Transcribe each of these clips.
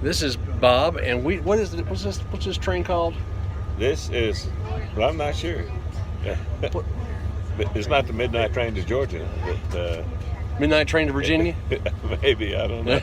This is Bob, and what's this train called? This is, well, I'm not sure. It's not the midnight train to Georgia, but Midnight train to Virginia? maybe, I don't know.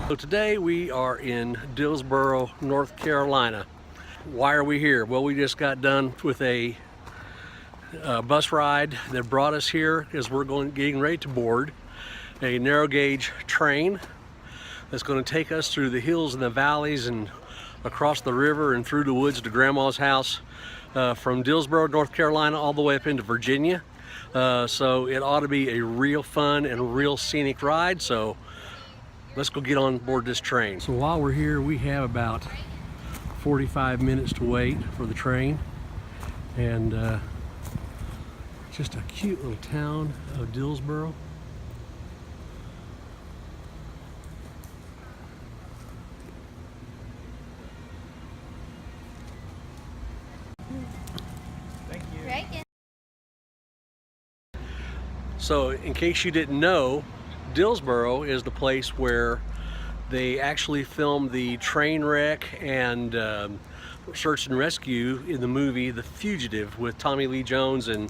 So today we are in Dillsboro, North Carolina. Why are we here? Well, we just got done with a bus ride that brought us here as we're getting ready to board a narrow gauge train that's going to take us through the hills and the valleys and across the river and through the woods to Grandma's house from Dillsboro, North Carolina, all the way up into Virginia. So it ought to be a real fun and real scenic ride. So let's go get on board this train. So while we're here, we have about 45 minutes to wait for the train. And just a cute little town of Dillsboro. Thank you. So in case you didn't know, Dillsboro is the place where they actually filmed the train wreck and search and rescue in the movie The Fugitive with Tommy Lee Jones and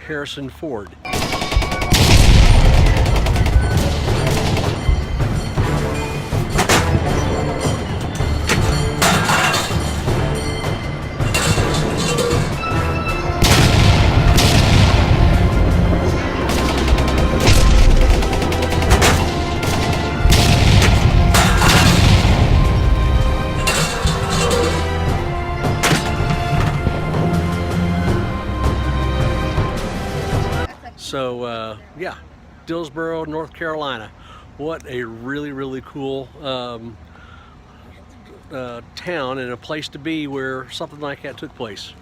Harrison Ford. So yeah, Dillsboro, North Carolina. What a really cool town and a place to be where something like that took place.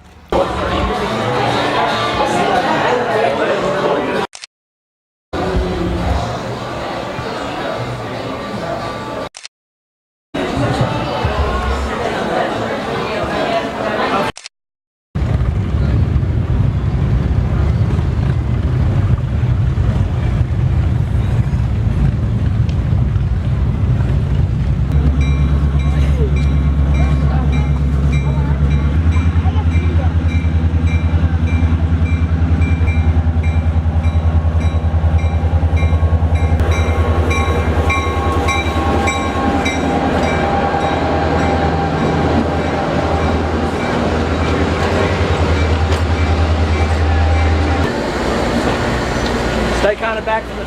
Stay kind of back from the...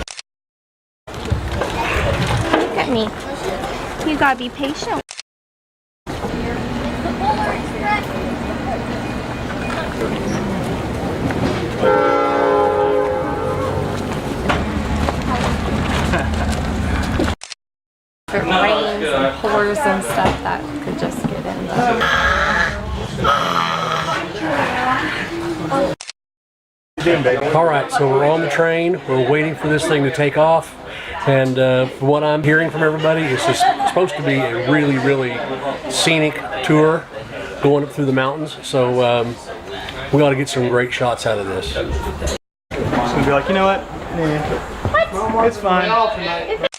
Look at me. You gotta be patient. If it rains and pours and stuff, that could just get in there. All right, so we're on the train. We're waiting for this thing to take off. And from what I'm hearing from everybody, it's just supposed to be a really scenic tour going up through the mountains. So we ought to get some great shots out of this. I'm just gonna be like, you know what? Nah, it's fine.